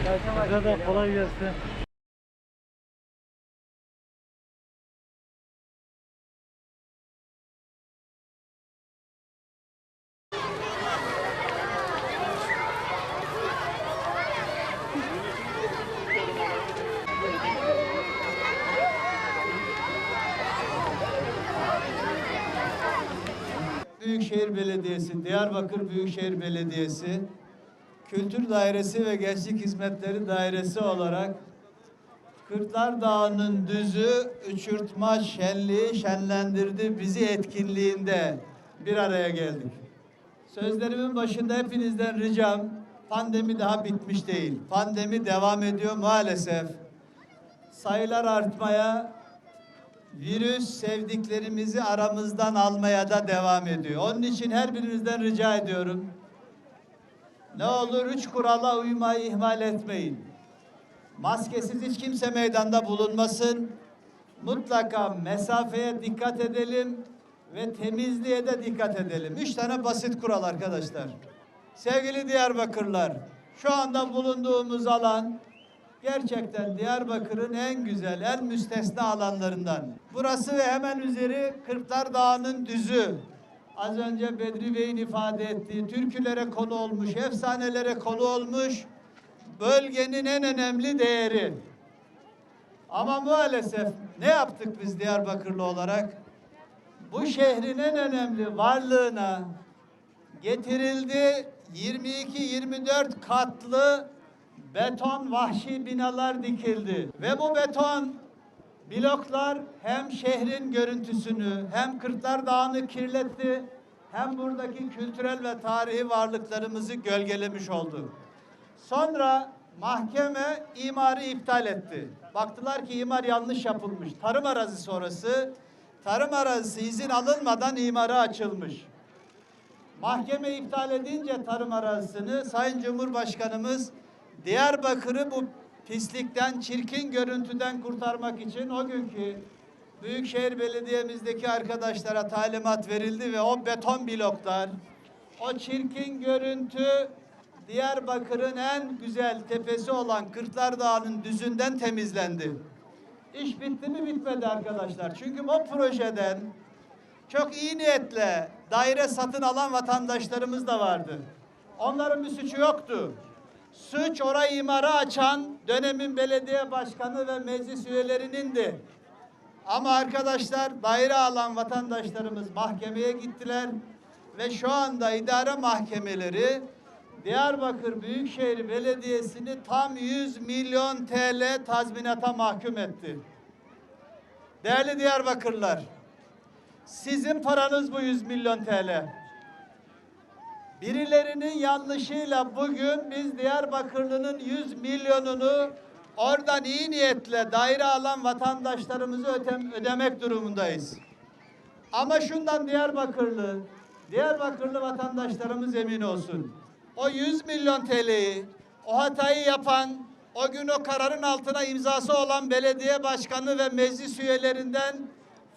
Size de kolay gelsin. Büyükşehir Belediyesi, Diyarbakır Büyükşehir Belediyesi, Kültür Dairesi ve Gençlik Hizmetleri Dairesi olarak Kırklar Dağı'nın düzü uçurtma şenliği şenlendirdi bizi etkinliğinde bir araya geldik. Sözlerimin başında hepinizden ricam, pandemi daha bitmiş değil. Pandemi devam ediyor maalesef. Sayılar artmaya, virüs sevdiklerimizi aramızdan almaya da devam ediyor. Onun için her birinizden rica ediyorum. Ne olur 3 kurala uymayı ihmal etmeyin. Maskesiz hiç kimse meydanda bulunmasın. Mutlaka mesafeye dikkat edelim ve temizliğe de dikkat edelim. 3 tane basit kural arkadaşlar. Sevgili Diyarbakırlılar, şu anda bulunduğumuz alan gerçekten Diyarbakır'ın en güzel, en müstesna alanlarından. Burası ve hemen üzeri Kırklar Dağı'nın düzü. Az önce Bedri Bey'in ifade ettiği türkülere konu olmuş, efsanelere konu olmuş bölgenin en önemli değeri. Ama maalesef ne yaptık biz Diyarbakırlı olarak? Bu şehrin en önemli varlığına getirildi 22-24 katlı beton vahşi binalar dikildi. Ve bu beton bloklar hem şehrin görüntüsünü hem Kırklar Dağı'nı kirletti hem buradaki kültürel ve tarihi varlıklarımızı gölgelemiş oldu. Sonra mahkeme imarı iptal etti. Baktılar ki imar yanlış yapılmış. Tarım arazisi orası. Tarım arazisi izin alınmadan imara açılmış. Mahkeme iptal edince tarım arazisini Sayın Cumhurbaşkanımız Diyarbakır'ı bu pislikten, çirkin görüntüden kurtarmak için o günkü Büyükşehir Belediye'mizdeki arkadaşlara talimat verildi ve o beton bloklar, o çirkin görüntü Diyarbakır'ın en güzel tepesi olan Kırklar Dağı'nın düzünden temizlendi. İş bitti mi bitmedi arkadaşlar. Çünkü bu projeden çok iyi niyetle daire satın alan vatandaşlarımız da vardı. Onların bir suçu yoktu. Suç orayı imara açan dönemin belediye başkanı ve meclis üyelerinindi. Ama arkadaşlar daire alan vatandaşlarımız mahkemeye gittiler ve şu anda idare mahkemeleri Diyarbakır Büyükşehir Belediyesi'ni tam 100 milyon TL tazminata mahkum etti. Değerli Diyarbakırlılar, sizin paranız bu 100 milyon TL. Birilerinin yanlışıyla bugün biz Diyarbakırlı'nın 100 milyonunu oradan iyi niyetle daire alan vatandaşlarımızı ödemek durumundayız. Ama şundan Diyarbakırlı vatandaşlarımız emin olsun. O 100 milyon TL'yi, o hatayı yapan, o gün o kararın altına imzası olan belediye başkanı ve meclis üyelerinden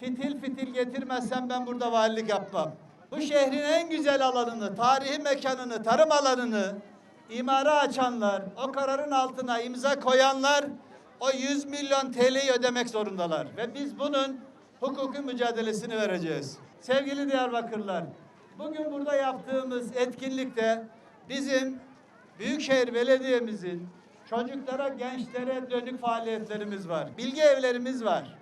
fitil fitil getirmezsem ben burada valilik yapmam. Bu şehrin en güzel alanını, tarihi mekanını, tarım alanını imara açanlar, o kararın altına imza koyanlar o 100 milyon TL'yi ödemek zorundalar. Ve biz bunun hukuki mücadelesini vereceğiz. Sevgili Diyarbakırlılar, bugün burada yaptığımız etkinlikte bizim Büyükşehir Belediye'mizin çocuklara, gençlere dönük faaliyetlerimiz var. Bilgi evlerimiz var.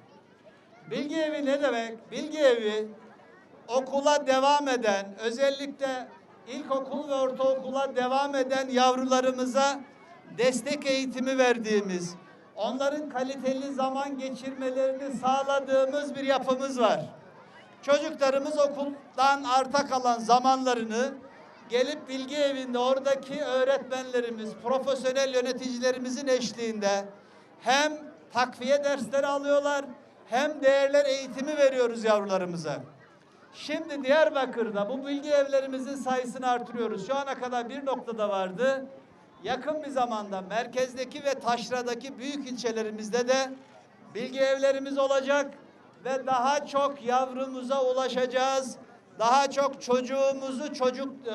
Bilgi evi ne demek? Bilgi evi okula devam eden, özellikle ilkokul ve ortaokula devam eden yavrularımıza destek eğitimi verdiğimiz, onların kaliteli zaman geçirmelerini sağladığımız bir yapımız var. Çocuklarımız okuldan arta kalan zamanlarını gelip bilgi evinde oradaki öğretmenlerimiz, profesyonel yöneticilerimizin eşliğinde hem takviye dersleri alıyorlar hem değerler eğitimi veriyoruz yavrularımıza. Şimdi Diyarbakır'da bu bilgi evlerimizin sayısını artırıyoruz. Şu ana kadar bir noktada vardı. Yakın bir zamanda merkezdeki ve taşradaki büyük ilçelerimizde de bilgi evlerimiz olacak ve daha çok yavrumuza ulaşacağız. daha çok çocuğumuzu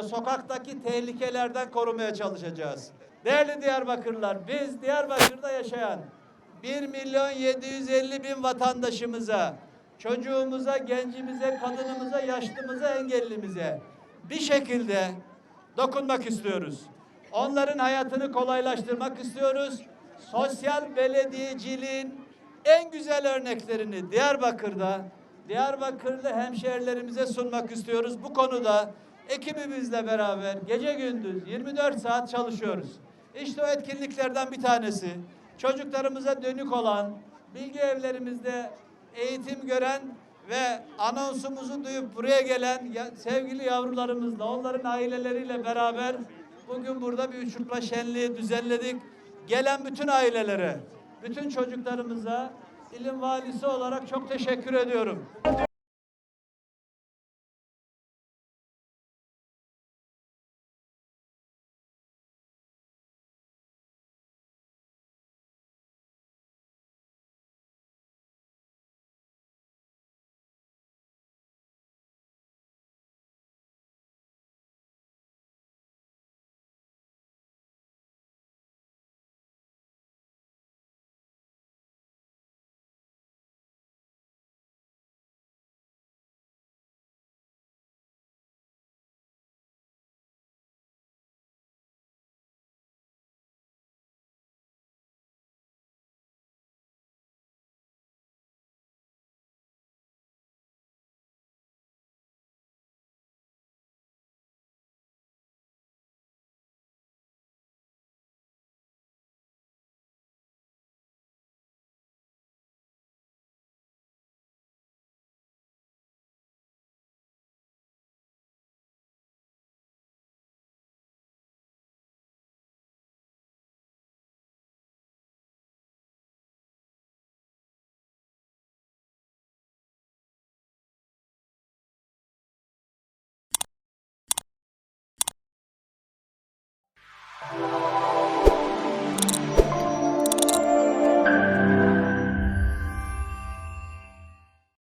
sokaktaki tehlikelerden korumaya çalışacağız. Değerli Diyarbakırlılar, biz Diyarbakır'da yaşayan 1.750.000 vatandaşımıza, çocuğumuza, gencimize, kadınımıza, yaşlımıza, engellimize bir şekilde dokunmak istiyoruz. Onların hayatını kolaylaştırmak istiyoruz. Sosyal belediyeciliğin en güzel örneklerini Diyarbakırlı hemşehrilerimize sunmak istiyoruz. Bu konuda ekibimizle beraber gece gündüz 24 saat çalışıyoruz. İşte o etkinliklerden bir tanesi. Çocuklarımıza dönük olan, bilgi evlerimizde eğitim gören ve anonsumuzu duyup buraya gelen sevgili yavrularımızla, onların aileleriyle beraber bugün burada bir uçurtma şenliği düzenledik. Gelen bütün ailelere, bütün çocuklarımıza ilim valisi olarak çok teşekkür ediyorum.